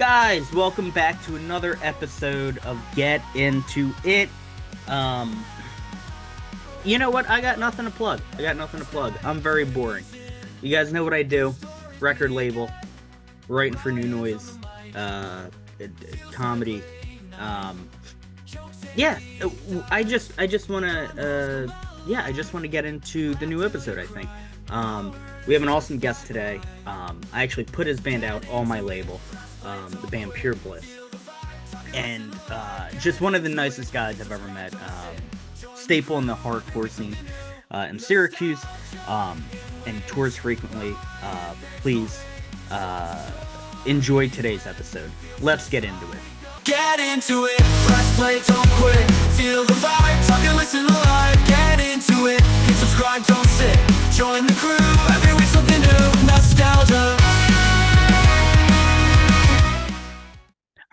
Guys, welcome back to another episode of Get Into It. Um, you know what? I got nothing to plug. I'm very boring. You guys know what I do. Record label, writing for New Noise, comedy. Um, yeah, I just want to, I just want to get into the new episode, I think. We have an awesome guest today. I actually put his band out on my label, the band Pure Bliss. And just one of the nicest guys I've ever met. Staple in the hardcore scene in Syracuse, and tours frequently. Please enjoy today's episode. Let's get into it. Get into it, press play, don't quit. Feel the vibe, talk and listen live. Get into it, hit subscribe, don't sit. Join the crew, every week something new. Nostalgia.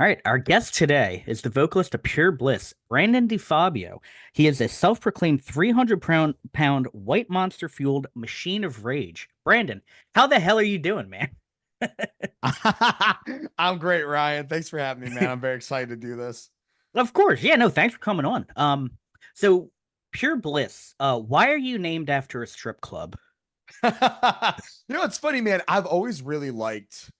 All right, our guest today is the vocalist of Pure Bliss, Brandon DiFabio. He is a self-proclaimed 300-pound white monster-fueled machine of rage. Brandon, how the hell are you doing, man? I'm great, Ryan. Thanks for having me, man. I'm very excited to do this. Of course. Yeah, no, thanks for coming on. So Pure Bliss, why are you named after a strip club? It's funny, man. I've always really liked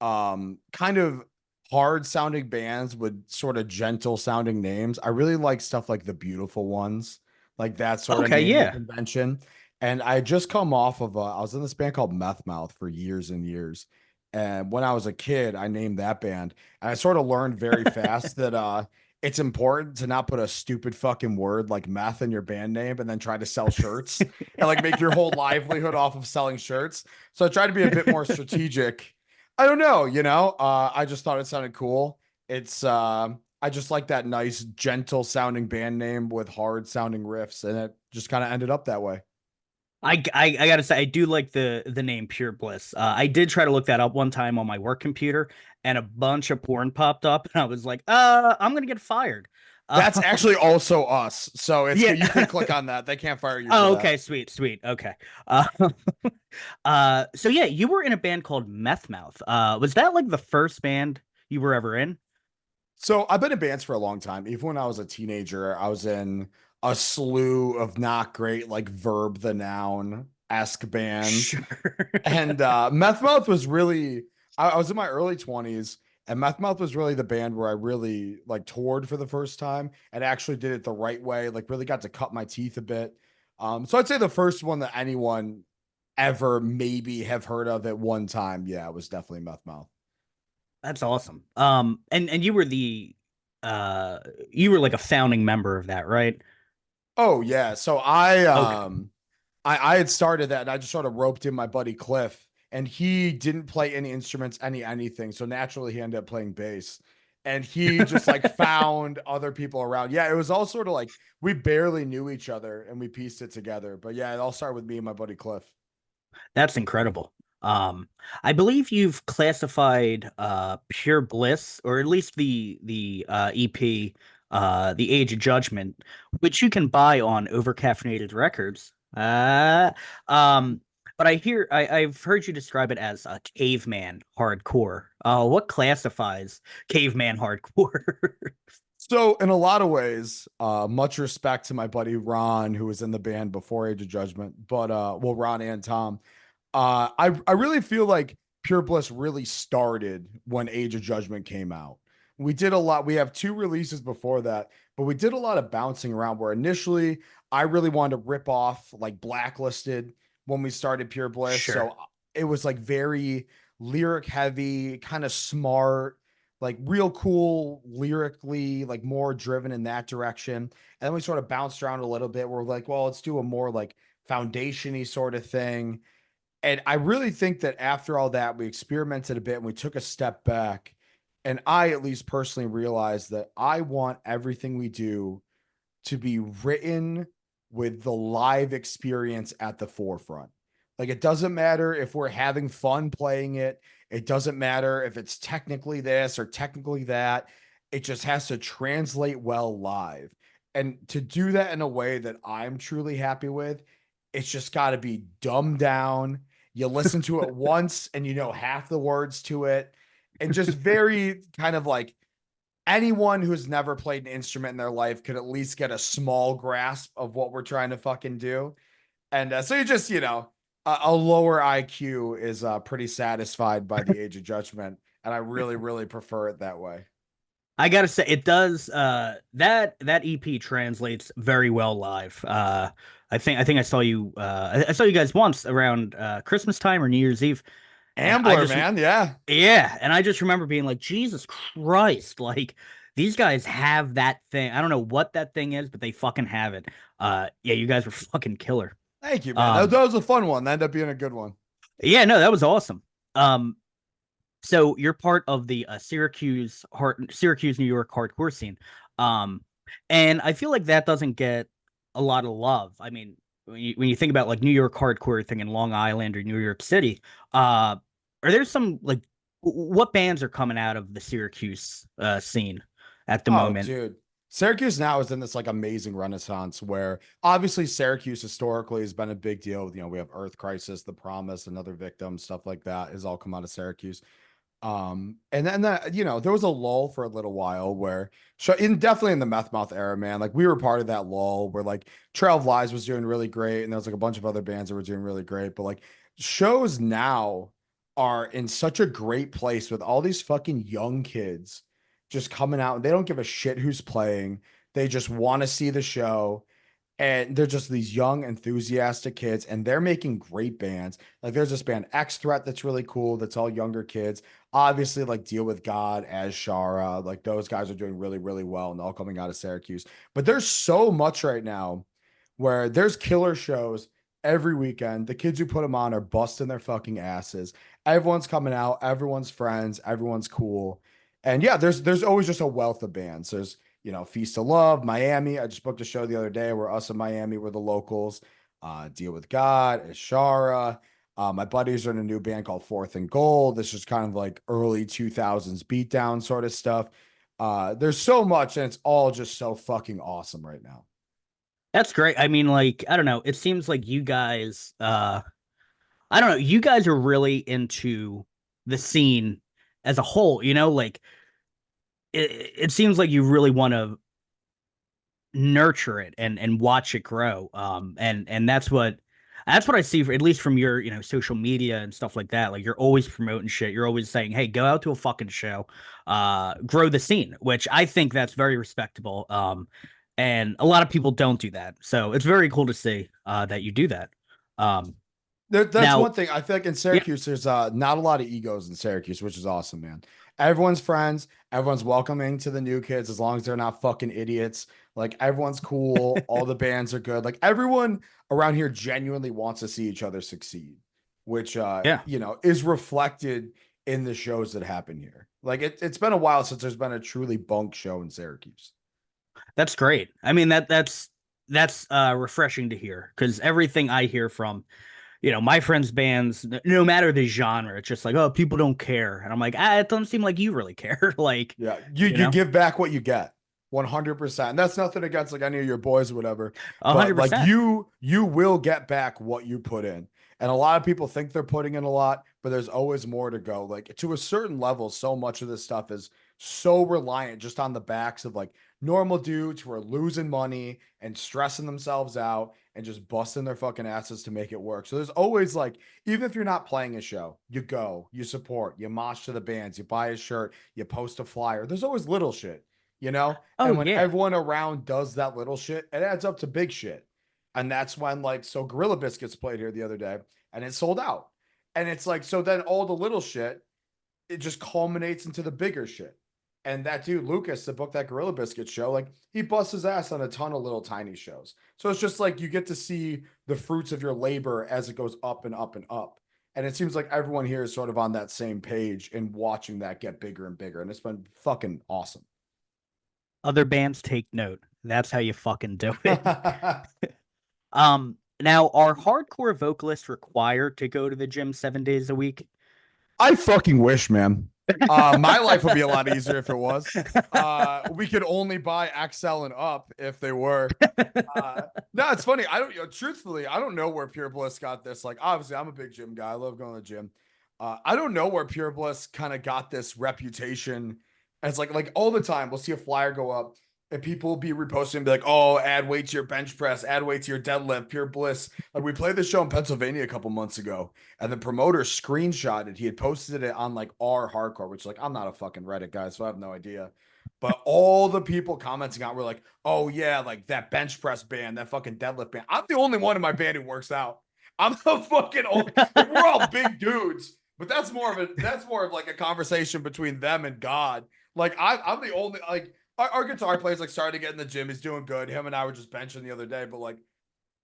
kind of hard sounding bands with sort of gentle sounding names. I really like stuff like the Beautiful Ones, like that sort of naming convention. And I just come off of I was in this band called Meth Mouth for years and years. And when I was a kid, I named that band. And I sort of learned very fast that it's important to not put a stupid fucking word like meth in your band name and then try to sell shirts and like make your whole livelihood off of selling shirts. So I tried to be a bit more strategic. I don't know, I just thought it sounded cool. It's I just like that nice, gentle sounding band name with hard sounding riffs, and it just kind of ended up that way. I gotta say, I do like the name Pure Bliss. I did try to look that up one time on my work computer, and a bunch of porn popped up, and I was like, I'm gonna get fired. That's actually also us. So it's you can click on that. They can't fire you. Oh, okay, sweet. Okay. So yeah, you were in a band called Meth Mouth. Was that like the first band you were ever in? So I've been in bands for a long time. Even when I was a teenager, I was in a slew of not great, like Verb the Noun-esque bands. Sure. And Meth Mouth was really, I was in my early 20s, and Meth Mouth was really the band where I really like toured for the first time and actually did it the right way, like really got to cut my teeth a bit. So I'd say the first one that anyone ever maybe have heard of at one time, yeah, it was definitely Meth Mouth. That's awesome. And you were you were like a founding member of that, right? Oh yeah. So I had started that, and I just sort of roped in my buddy Cliff, and he didn't play any instruments, anything. So naturally he ended up playing bass, and he just like found other people around. Yeah. It was all sort of like, we barely knew each other and we pieced it together, but yeah, it all started with me and my buddy Cliff. That's incredible. I believe you've classified Pure Bliss, or at least the EP, The Age of Judgment, which you can buy on Overcaffeinated Records. But I've heard you describe it as a caveman hardcore. What classifies caveman hardcore? So in a lot of ways, much respect to my buddy Ron, who was in the band before Age of Judgment, but Ron and Tom. I really feel like Pure Bliss really started when Age of Judgment came out. We did a lot. We have two releases before that, but we did a lot of bouncing around where initially I really wanted to rip off like Blacklisted when we started Pure Bliss. Sure. So it was like very lyric heavy, kind of smart, like real cool lyrically, like more driven in that direction. And then we sort of bounced around a little bit. We're like, well, let's do a more like foundation-y sort of thing. And I really think that after all that, we experimented a bit and we took a step back. And I, at least personally, realized that I want everything we do to be written with the live experience at the forefront. Like, it doesn't matter if we're having fun playing it. It doesn't matter if it's technically this or technically that. It just has to translate well live. And to do that in a way that I'm truly happy with, it's just got to be dumbed down. You listen to it once and you know half the words to it. and just very kind of like anyone who's never played an instrument in their life could at least get a small grasp of what we're trying to fucking do. And so you just, a lower IQ is pretty satisfied by the age of judgment. And I really, really prefer it that way. I gotta say, it does. That EP translates very well live. I think I saw you. I saw you guys once around Christmas time or New Year's Eve, and I Ambler, just man. Yeah. yeah, and I just remember being like, Jesus Christ, like these guys have that thing. I don't know what that thing is, but they fucking have it. Yeah, you guys were fucking killer. Thank you, man. That Um, was a fun one. That ended up being a good one. yeah, no, that was awesome. Um, so you're part of the Syracuse, New York hardcore scene. Um, and I feel like that doesn't get a lot of love. I mean, when you think about like New York hardcore thing in Long Island or New York City, are there some like what bands are coming out of the Syracuse scene at the Oh, moment? dude. Syracuse now is in this like amazing renaissance where obviously Syracuse historically has been a big deal. We have Earth Crisis, The Promise, Another Victim, stuff like that has all come out of Syracuse. And then that, there was a lull for a little while where definitely in the Meth Mouth era, man, like we were part of that lull where like Trail of Lies was doing really great, and there was like a bunch of other bands that were doing really great. But like shows now are in such a great place with all these fucking young kids just coming out and they don't give a shit who's playing. They just want to see the show. And they're just these young, enthusiastic kids, and they're making great bands. Like there's this band X Threat that's really cool. That's all younger kids. Obviously, like Deal with God, as Shara, like those guys are doing really, really well, and all coming out of Syracuse. But there's so much right now where there's killer shows every weekend. The kids who put them on are busting their fucking asses. Everyone's coming out. Everyone's friends. Everyone's cool. And yeah, there's always just a wealth of bands. There's Feast of Love, Miami. I just booked a show the other day where us in Miami were the locals. Deal with God, Ashara. My buddies are in a new band called Fourth and Gold. This is kind of like early 2000s beatdown sort of stuff. There's so much, and it's all just so fucking awesome right now. That's great. I mean, like, I don't know. It seems like you guys, I don't know, you guys are really into the scene as a whole, like it seems like you really want to nurture it and watch it grow. And that's what I see for at least from your, social media and stuff like that. Like you're always promoting shit. You're always saying, hey, go out to a fucking show, grow the scene, which I think that's very respectable. And a lot of people don't do that. So it's very cool to see that you do that. Um, That's now, one thing. I feel like in yeah, Syracuse, there's not a lot of egos in Syracuse, which is awesome, man. Everyone's friends, everyone's welcoming to the new kids as long as they're not fucking idiots. Like everyone's cool, all the bands are good. Like everyone around here genuinely wants to see each other succeed, which yeah, is reflected in the shows that happen here. Like it's been a while since there's been a truly bunk show in Syracuse. that's great. I mean that's refreshing to hear because everything I hear from my friends' bands, no matter the genre, it's just like, oh, people don't care. And I'm like, it doesn't seem like you really care. Like, Yeah, you give back what you get. 100%. And that's nothing against like any of your boys or whatever, a but hundred like percent. you will get back what you put in. And a lot of people think they're putting in a lot, but there's always more to go. Like to a certain level, so much of this stuff is so reliant just on the backs of like normal dudes who are losing money and stressing themselves out and just busting their fucking asses to make it work. So there's always like, even if you're not playing a show, you go, you support, you mosh to the bands, you buy a shirt, you post a flyer. There's always little shit, you know? Oh And when yeah. everyone around does that little shit, it adds up to big shit. And that's when like so Gorilla Biscuits played here the other day and it sold out. And it's like so then all the little shit, it just culminates into the bigger shit. And that dude Lucas that booked that Gorilla Biscuit show, like he busts his ass on a ton of little tiny shows. So it's just like you get to see the fruits of your labor as it goes up and up and up. And it seems like everyone here is sort of on that same page and watching that get bigger and bigger. And it's been fucking awesome. Other bands take note. That's how you fucking do it. Now are hardcore vocalists required to go to the gym 7 days a week? I fucking wish, man. My life would be a lot easier if it was. We could only buy XL and up if they were. No, it's funny. I don't, truthfully, I don't know where Pure Bliss got this. Like, obviously, I'm a big gym guy. I love going to the gym. I don't know where Pure Bliss kind of got this reputation as like all the time we'll see a flyer go up and people will be reposting and be like, oh, add weight to your bench press, add weight to your deadlift, Pure Bliss. Like we played the show in Pennsylvania a couple months ago, and the promoter screenshotted. He had posted it on like our hardcore, which like I'm not a fucking Reddit guy, so I have no idea. But all the people commenting on were like, oh yeah, like that bench press band, that fucking deadlift band. I'm the only one in my band who works out. I'm the fucking old, like we're all big dudes. But that's more of like a conversation between them and God. Like I'm the only like our guitar player's like starting to get in the gym. He's doing good. Him and I were just benching the other day, but like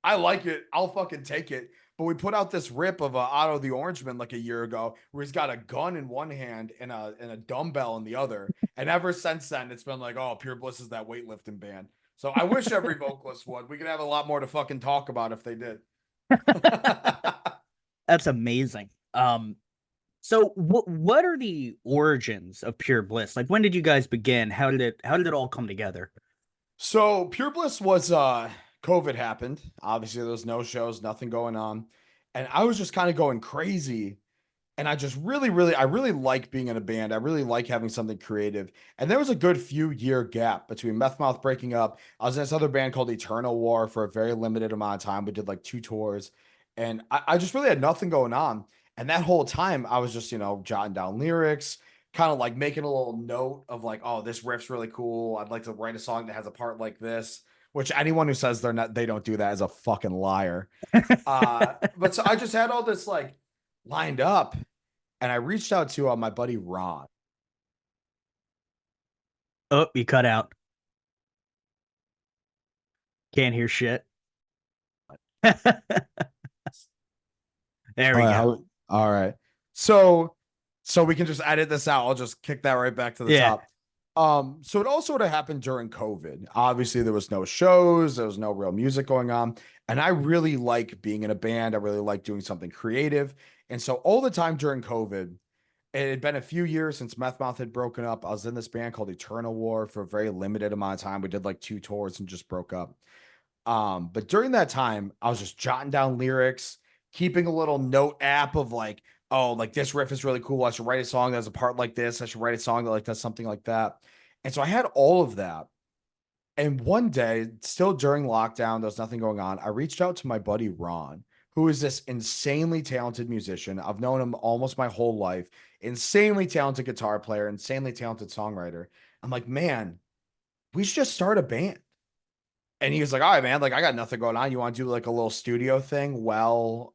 I like it. I'll fucking take it. But we put out this rip of Otto the Orangeman like a year ago, where he's got a gun in one hand and a dumbbell in the other. And ever since then, it's been like, oh, Pure Bliss is that weightlifting band. So I wish every vocalist would. We could have a lot more to fucking talk about if they did. That's amazing. So what are the origins of Pure Bliss? Like when did you guys begin? How did it all come together? So Pure Bliss was COVID happened. Obviously, there was no shows, nothing going on. And I was just kind of going crazy. And I just I really like being in a band. I really like having something creative. And there was a good few year gap between Meth Mouth breaking up. I was in this other band called Eternal War for a very limited amount of time. We did like 2 tours. And I just really had nothing going on. And that whole time I was just, jotting down lyrics, kind of like making a little note of like, oh, this riff's really cool. I'd like to write a song that has a part like this, which anyone who says they don't do that is a fucking liar. But so I just had all this like lined up, and I reached out to my buddy Ron. Oh, you cut out. Can't hear shit. There we go. All right. So we can just edit this out. I'll just kick that right back to the top. So it all sort of happened during COVID. Obviously, there was no shows, there was no real music going on. And I really like being in a band. I really like doing something creative. And so all the time during COVID, it had been a few years since Meth Mouth had broken up. I was in this band called Eternal War for a very limited amount of time. We did like 2 tours and just broke up. But during that time, I was just jotting down lyrics, keeping a little note app of like, oh, like this riff is really cool. I should write a song that has a part like this. I should write a song that like does something like that. And so I had all of that. And one day, still during lockdown, there was nothing going on. I reached out to my buddy Ron, who is this insanely talented musician. I've known him almost my whole life. Insanely talented guitar player, insanely talented songwriter. I'm like, man, we should just start a band. And he was like, all right, man, like I got nothing going on. You want to do like a little studio thing? Well,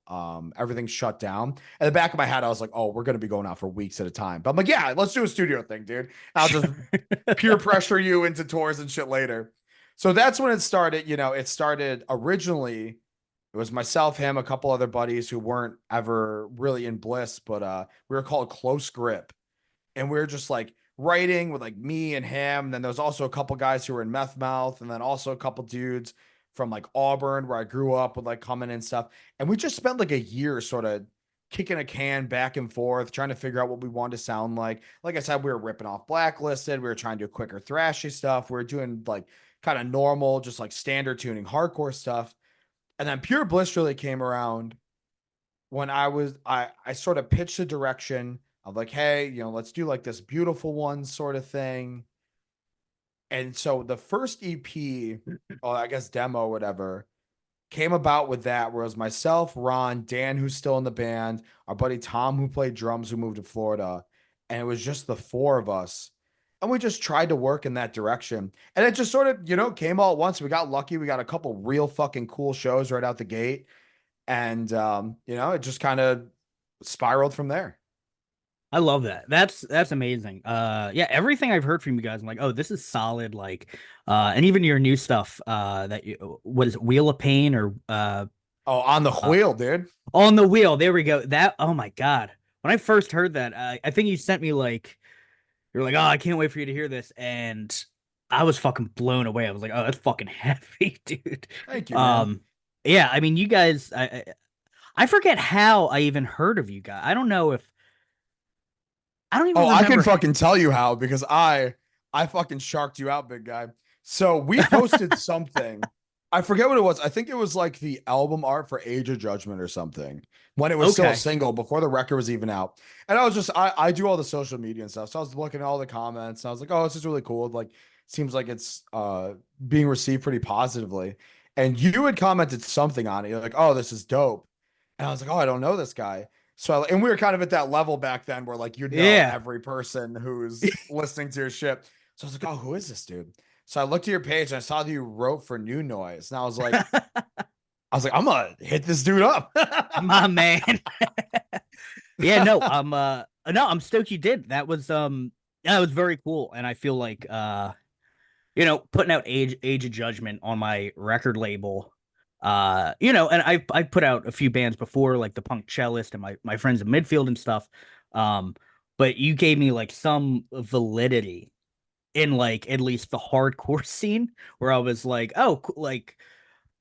everything's shut down. At the back of my head, I was like, oh, we're going to be going out for weeks at a time. But I'm like, yeah, let's do a studio thing, dude. I'll just peer pressure you into tours and shit later. So that's when it started. It started originally. It was myself, him, a couple other buddies who weren't ever really in Bliss, but we were called Close Grip. And we were just like writing with like me and him. And then there was also a couple guys who were in Meth Mouth, and then also a couple dudes from like Auburn where I grew up would like come in and stuff. And we just spent like a year sort of kicking a can back and forth, trying to figure out what we wanted to sound like. Like I said, we were ripping off Blacklisted. We were trying to do quicker thrashy stuff. We were doing like kind of normal, just like standard tuning hardcore stuff. And then Pure Bliss really came around when I sort of pitched a direction of like, hey, let's do like this beautiful one sort of thing. And so the first EP, or I guess demo, whatever, came about with that, where it was myself, Ron, Dan, who's still in the band, our buddy Tom, who played drums, who moved to Florida. And it was just the four of us. And we just tried to work in that direction. And it just sort of, came all at once. We got lucky. We got a couple real fucking cool shows right out the gate. And, it just kind of spiraled from there. I love that. That's amazing. Yeah, everything I've heard from you guys, I'm like, oh, this is solid. Like, and even your new stuff, what is it, Wheel of Pain or on the wheel, dude. On the wheel. There we go. That, oh my God. When I first heard that, I think you sent me like, you're like, oh, I can't wait for you to hear this. And I was fucking blown away. I was like, oh, that's fucking heavy, dude. Thank you, man. Yeah, I mean, you guys, I forget how I even heard of you guys. I don't know if, I don't even remember. I can fucking tell you how, because I fucking sharked you out, big guy. So we posted something I forget what it was. I think it was like the album art for Age of Judgment or something when it was still a Okay. single before the record was even out. And I was just, I do all the social media and stuff. So I was looking at all the comments and I was like, oh, this is really cool. Like, seems like it's being received pretty positively. And you had commented something on it. You're like, oh, this is dope. And I was like, oh, I don't know this guy. So, and we were kind of at that level back then where like, you know, Yeah. every person who's listening to your shit. So I was like, oh, who is this dude? So I looked at your page and I saw that you wrote for New Noise. And I'm gonna hit this dude up. My man. Yeah, no, I'm stoked you did. That was very cool. And I feel like putting out Age of Judgment on my record label. And I put out a few bands before, like the Punk Cellist and my friends in Midfield and stuff. Um, but you gave me like some validity in like at least the hardcore scene where I was like, oh, like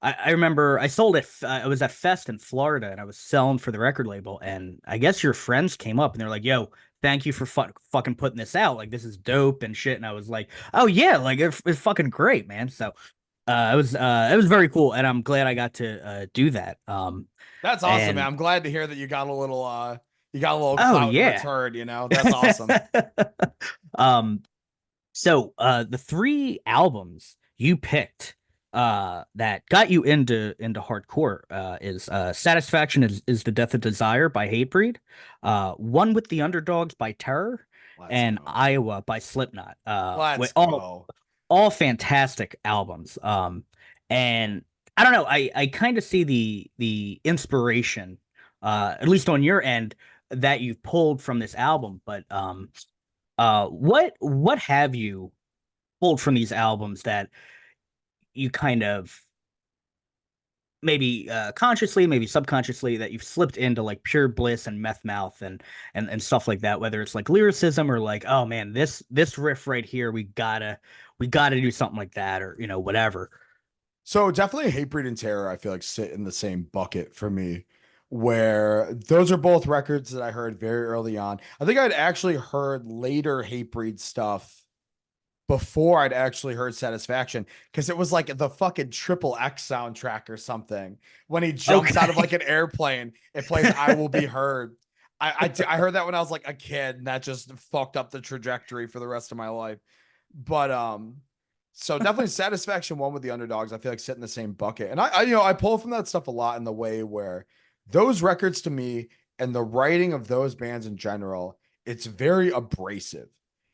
I remember I sold it. I was at Fest in Florida and I was selling for the record label. And I guess your friends came up and they're like, yo, thank you for fucking putting this out. Like, this is dope and shit. And I was like, oh, yeah, like it's fucking great, man. So it was very cool. And I'm glad I got to do that. That's awesome, man. And I'm glad to hear that you got a little oh, clout in yeah. return, you know. That's awesome. um, so the three albums you picked that got you into hardcore is Satisfaction is the Death of Desire by Hatebreed, One with the Underdogs by Terror, Let's and go. Iowa by Slipknot. Let's go. All fantastic albums. And I don't know, I kind of see the inspiration, at least on your end, that you've pulled from this album. But what have you pulled from these albums that you kind of maybe consciously, maybe subconsciously, that you've slipped into like Pure Bliss and Meth Mouth and stuff like that, whether it's like lyricism or like, oh man, this riff right here, we gotta do something like that, or whatever. So definitely Hatebreed and Terror, I feel like sit in the same bucket for me, where those are both records that I heard very early on. I think I'd actually heard later Hatebreed stuff before I'd actually heard Satisfaction because it was like the fucking Triple X soundtrack or something. When he jumps out of Okay. like an airplane, it plays "I Will Be Heard." I heard that when I was like a kid, and that just fucked up the trajectory for the rest of my life. But so definitely Satisfaction one with the Underdogs. I feel like sit in the same bucket, and I pull from that stuff a lot in the way where those records to me and the writing of those bands in general, it's very abrasive.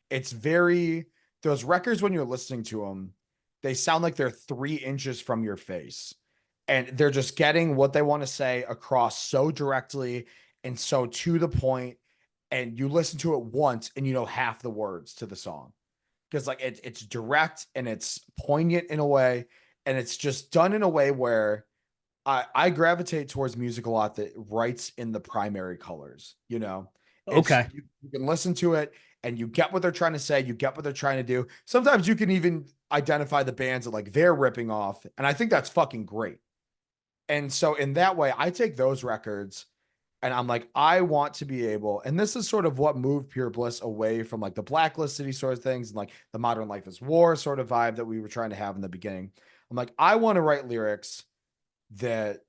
It's very those records when you're listening to them, they sound like they're 3 inches from your face. And they're just getting what they want to say across so directly and so to the point. And you listen to it once and you know half the words to the song. Because like it's direct and it's poignant in a way. And it's just done in a way where I gravitate towards music a lot that writes in the primary colors, you know. It's Okay. you can listen to it and you get what they're trying to say, you get what they're trying to do. Sometimes you can even identify the bands that like they're ripping off, and I think that's fucking great. And so in that way, I take those records and I'm like, I want to be able, and this is sort of what moved Pure Bliss away from like the Blacklist City sort of things and like the Modern Life is War sort of vibe that we were trying to have in the beginning. I'm like, I want to write lyrics that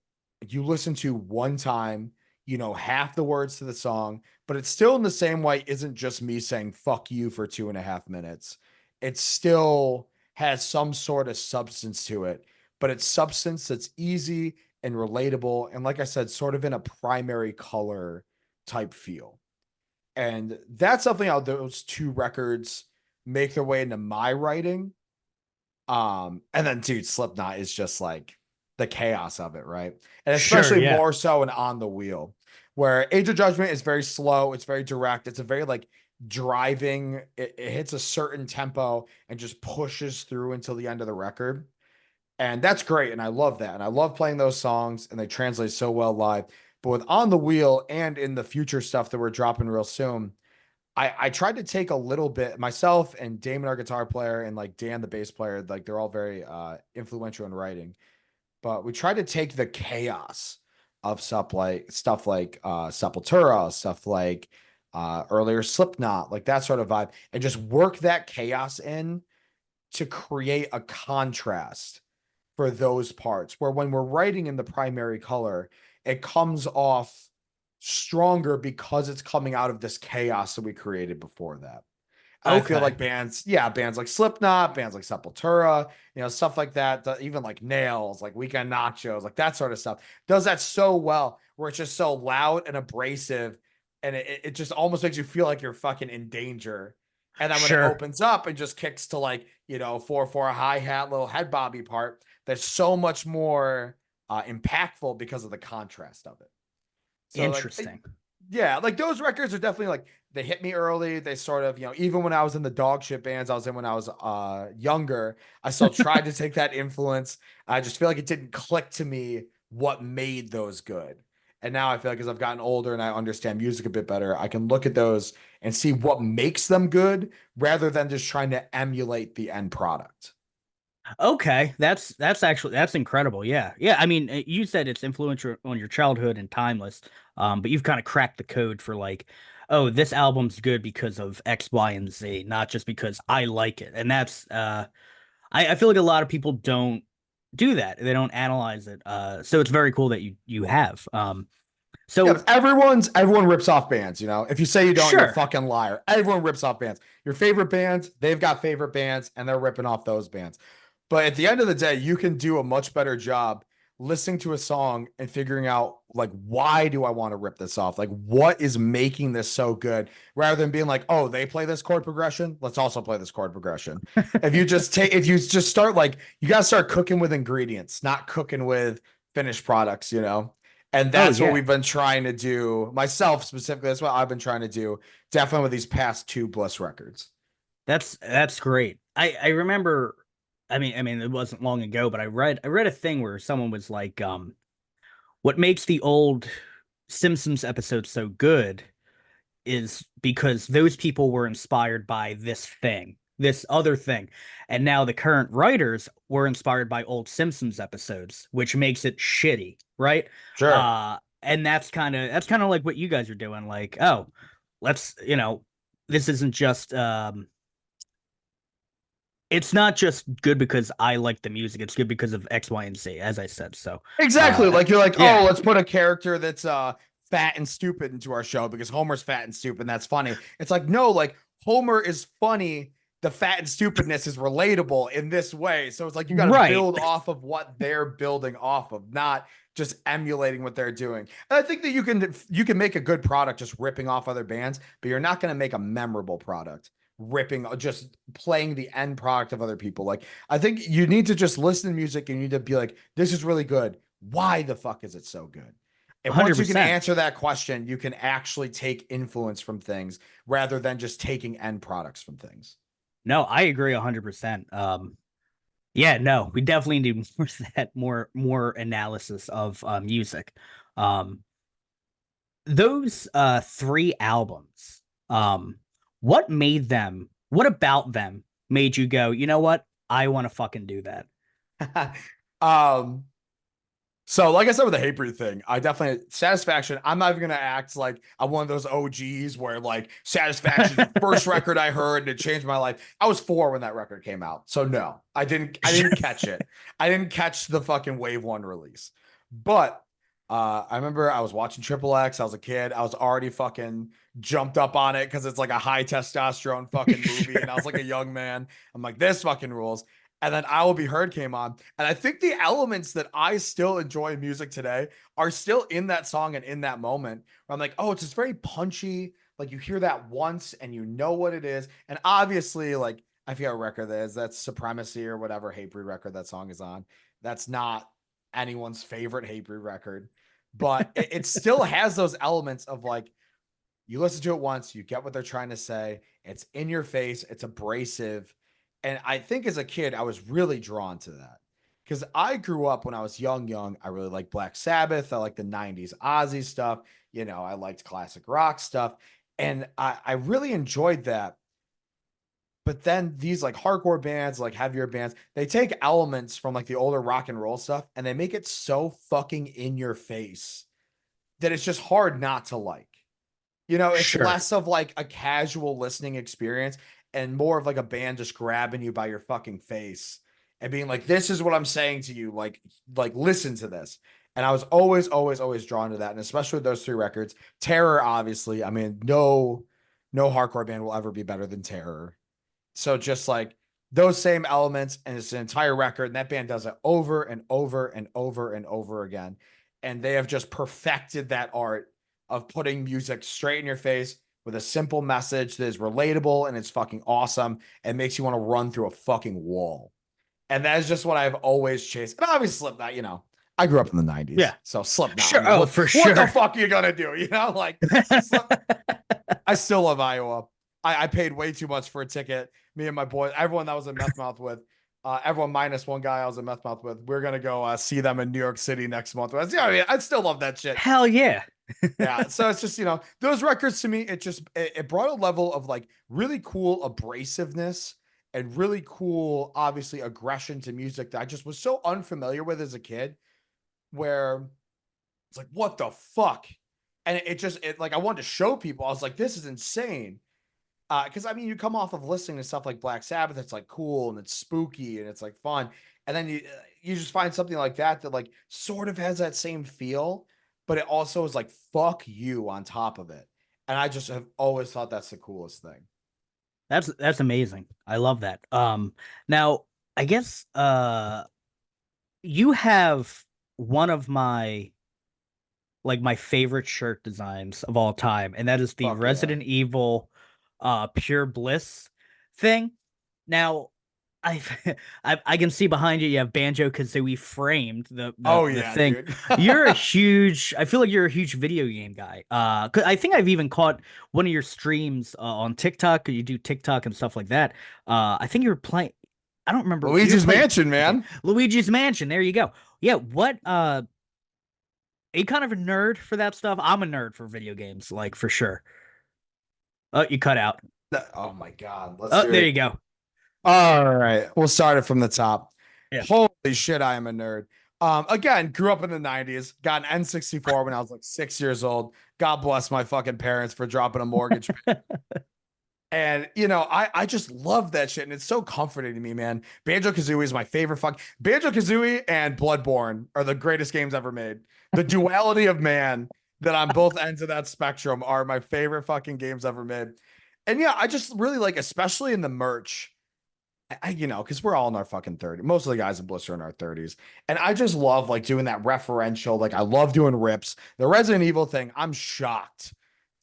you listen to one time, you know, half the words to the song, but it's still in the same way, isn't just me saying fuck you for 2.5 minutes. It still has some sort of substance to it, but it's substance that's easy and relatable. And like I said, sort of in a primary color type feel. And that's something how those two records make their way into my writing. And then dude, Slipknot is just like the chaos of it, right? And Sure, especially yeah. more so in On the Wheel, where Age of Judgment is very slow, it's very direct, it's a very like driving, it hits a certain tempo and just pushes through until the end of the record. And that's great. And I love that. And I love playing those songs and they translate so well live. But with On the Wheel and in the future stuff that we're dropping real soon, I tried to take a little bit myself and Damon, our guitar player, and like Dan, the bass player, like they're all very influential in writing. But we tried to take the chaos of stuff like Sepultura, stuff like earlier Slipknot, like that sort of vibe, and just work that chaos in to create a contrast for those parts, where when we're writing in the primary color, it comes off stronger because it's coming out of this chaos that we created before that. And I feel Okay. like bands like Slipknot, bands like Sepultura, stuff like that, even like Nails, like Weekend Nachos, like that sort of stuff, does that so well, where it's just so loud and abrasive, and it just almost makes you feel like you're fucking in danger. And then when it Sure. opens up and just kicks to like, 4/4 hi-hat, little head bobby part, that's so much more impactful because of the contrast of it. So like, Interesting. yeah, like those records are definitely like, they hit me early. They sort of, even when I was in the dog shit bands I was in when I was younger, I still tried to take that influence. I just feel like it didn't click to me what made those good. And now I feel like as I've gotten older and I understand music a bit better, I can look at those and see what makes them good rather than just trying to emulate the end product. Okay, that's incredible. Yeah, yeah. I mean, you said it's influential on your childhood and timeless, but you've kind of cracked the code for like, oh, this album's good because of X, Y, and Z, not just because I like it. And that's, I feel like a lot of people don't do that. They don't analyze it. So it's very cool that you have. Yeah, So but everyone rips off bands, If you say you don't, you're a sure. fucking liar. Everyone rips off bands. Your favorite bands, they've got favorite bands, and they're ripping off those bands. But at the end of the day, you can do a much better job listening to a song and figuring out like, why do I want to rip this off? Like, what is making this so good? Rather than being like, oh, they play this chord progression, let's also play this chord progression. If you just start like, you gotta start cooking with ingredients, not cooking with finished products, And Oh that's what yeah, we've been trying to do, myself specifically. That's what I've been trying to do, definitely with these past two Bliss records. that's great. I remember. I mean, it wasn't long ago, but I read a thing where someone was like, what makes the old Simpsons episodes so good is because those people were inspired by this thing, this other thing. And now the current writers were inspired by old Simpsons episodes, which makes it shitty, right? Sure. And that's kind of like what you guys are doing. Like, oh, let's, this isn't just it's not just good because I like the music. It's good because of X, Y, and Z, as I said. So, Exactly. Like you're like, oh, yeah, let's put a character that's fat and stupid into our show because Homer's fat and stupid and that's funny. It's like, no, like Homer is funny. The fat and stupidness is relatable in this way. So it's like you got to right. build off of what they're building off of, not just emulating what they're doing. And I think that you can make a good product just ripping off other bands, but you're not going to make a memorable product ripping just playing the end product of other people. Like I think you need to just listen to music and you need to be like, this is really good. Why the fuck is it so good? And once you can 100%. answer that question, you can actually take influence from things rather than just taking end products from things. No, I agree 100%. Yeah, no, we definitely need more of that, more analysis of music. Um, those three albums, what made them? What about them made you go, you know what? I want to fucking do that. um, So, like I said with the Hatebreed thing, I definitely Satisfaction. I'm not even gonna act like I'm one of those OGs where like Satisfaction is the first record I heard and it changed my life. I was 4 when that record came out, so no, I didn't. I didn't catch it. I didn't catch the fucking Wave One release. But I remember I was watching Triple X. I was a kid. I was already fucking jumped up on it because it's like a high testosterone fucking movie, and I was like a young man. I'm like, this fucking rules. And then I Will Be Heard came on. And I think the elements that I still enjoy in music today are still in that song and in that moment where I'm like, oh, it's just very punchy. Like you hear that once and you know what it is. And obviously, like, I forget what record that is. That's Supremacy or whatever Hatebreed record that song is on. That's not anyone's favorite Hatebreed record. But it still has those elements of like, you listen to it once, you get what they're trying to say. It's in your face, it's abrasive. And I think as a kid, I was really drawn to that because I grew up when I was young. I really liked Black Sabbath. I liked the 90s Ozzy stuff. I liked classic rock stuff. And I really enjoyed that. But then these like hardcore bands, like heavier bands, they take elements from like the older rock and roll stuff and they make it so fucking in your face that it's just hard not to like. It's Sure. less of like a casual listening experience and more of like a band just grabbing you by your fucking face and being like, this is what I'm saying to you. Like listen to this. And I was always, always, always drawn to that. And especially with those three records, Terror, obviously, I mean, no hardcore band will ever be better than Terror. So just like those same elements, and it's an entire record, and that band does it over and over and over and over again. And they have just perfected that art of putting music straight in your face with a simple message that is relatable and it's fucking awesome and makes you want to run through a fucking wall. And that is just what I've always chased. And obviously Slipknot, I grew up in the 90s. Yeah. So Slipknot. Sure. I mean, Oh, what, for what sure. the fuck are you gonna do? Like I still love Iowa. I paid way too much for a ticket. Me and my boys, everyone that was in Meth Mouth with, everyone minus one guy I was in Meth Mouth with, we're gonna go see them in New York City next month. I still love that shit. Hell yeah. Yeah. So it's just, those records to me, it brought a level of like really cool abrasiveness and really cool, obviously, aggression to music that I just was so unfamiliar with as a kid, where it's like, what the fuck? And it like, I wanted to show people, I was like, this is insane. Because I mean, you come off of listening to stuff like Black Sabbath, it's like cool and it's spooky and it's like fun, and then you just find something like that like sort of has that same feel, but it also is like fuck you on top of it, and I just have always thought that's the coolest thing. That's amazing. I love that. Now I guess you have one of my favorite shirt designs of all time, and that is the Fuck yeah. Resident Evil Pure Bliss thing. Now I can see behind you have Banjo Kazooie framed the thing. Dude. You're a huge, I feel like you're a huge video game guy. 'Cause I think I've even caught one of your streams on TikTok. You do TikTok and stuff like that. I think you were playing, I don't remember. Luigi's Mansion, man. Luigi's Mansion. There you go. Yeah. What are you kind of a nerd for that stuff? I'm a nerd for video games, like for sure. Oh, you cut out. Oh my god. There you go. All right, we'll start it from the top. Yeah. Holy shit, I am a nerd. Again, grew up in the 90s, got an N64 when I was like 6 years old. God bless my fucking parents for dropping a mortgage. And I just love that shit, and it's so comforting to me, man. Banjo-Kazooie is my favorite Banjo-Kazooie and Bloodborne are the greatest games ever made. The duality of man that on both ends of that spectrum are my favorite fucking games ever made. And yeah, I just really like, especially in the merch. Because we're all in our fucking 30s. Most of the guys in Bliss are in our 30s. And I just love like doing that referential. Like I love doing rips. The Resident Evil thing, I'm shocked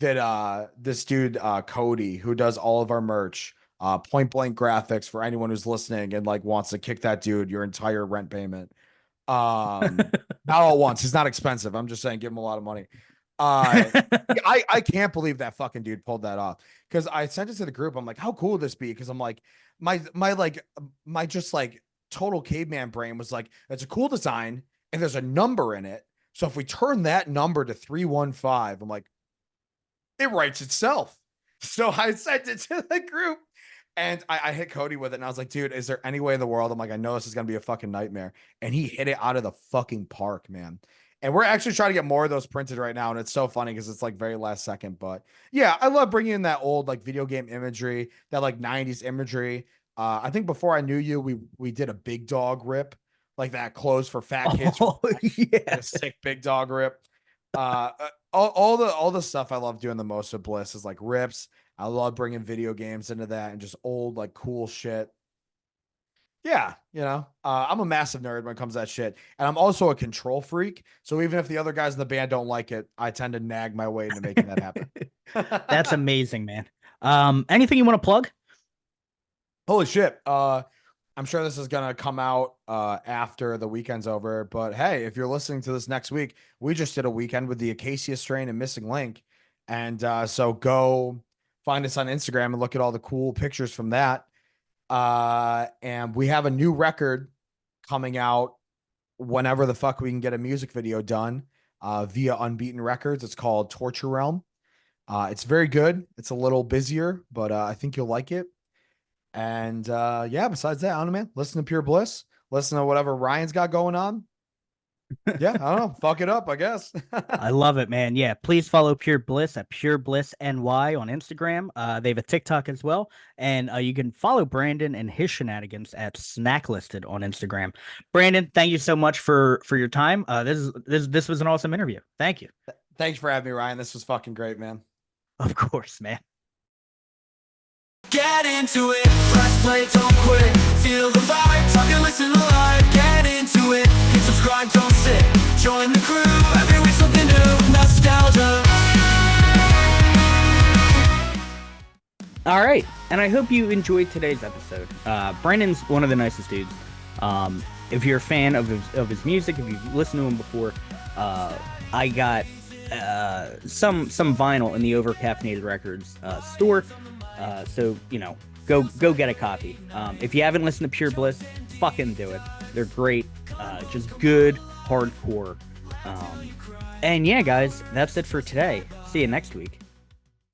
that this dude, Cody, who does all of our merch, Point Blank Graphics, for anyone who's listening and like wants to kick that dude your entire rent payment. Not all at once. He's not expensive. I'm just saying, give him a lot of money. I can't believe that fucking dude pulled that off, because I sent it to the group. I'm like, how cool would this be? Because I'm like, my just like total caveman brain was like, that's a cool design and there's a number in it. So if we turn that number to 315, I'm like, it writes itself. So I sent it to the group and I hit Cody with it. And I was like, dude, is there any way in the world? I'm like, I know this is going to be a fucking nightmare. And he hit it out of the fucking park, man. And we're actually trying to get more of those printed right now. And it's so funny because it's like very last second. But yeah, I love bringing in that old like video game imagery, that like 90s imagery. I think before I knew you, we did a Big Dog rip, like that clothes for fat kids. Oh, yeah. A sick Big Dog rip. All the stuff I love doing the most with Bliss is like rips. I love bringing video games into that and just old like cool shit. Yeah, I'm a massive nerd when it comes to that shit. And I'm also a control freak. So even if the other guys in the band don't like it, I tend to nag my way into making that happen. That's amazing, man. Anything you want to plug? Holy shit. I'm sure this is going to come out after the weekend's over. But hey, if you're listening to this next week, we just did a weekend with the Acacia Strain and Missing Link. And so go find us on Instagram and look at all the cool pictures from that. And we have a new record coming out whenever the fuck we can get a music video done via Unbeaten Records. It's called Torture Realm. It's very good. It's a little busier, but I think you'll like it. And yeah, besides that, I don't know, man. Listen to Pure Bliss. Listen to whatever Ryan's got going on. Yeah, I don't know. Fuck it up, I guess. I love it, man. Yeah, please follow Pure Bliss at Pure Bliss NY on Instagram. They have a TikTok as well, and you can follow Brandon and his shenanigans at Snacklisted on Instagram. Brandon, thank you so much for your time. This was an awesome interview. Thank you. Thanks for having me, Ryan. This was fucking great, man. Of course, man. Get into it, press play, don't quit. Feel the vibe, talk and listen live. Get into it, hit subscribe, don't sit. Join the crew, every week something new. Nostalgia. All right, and I hope you enjoyed today's episode. Brandon's one of the nicest dudes. If you're a fan of his music, if you've listened to him before, I got some vinyl in the Overcaffeinated Records store. So go get a copy. If you haven't listened to Pure Bliss, fucking do it. They're great. Just good hardcore. And yeah, guys, that's it for today. See you next week.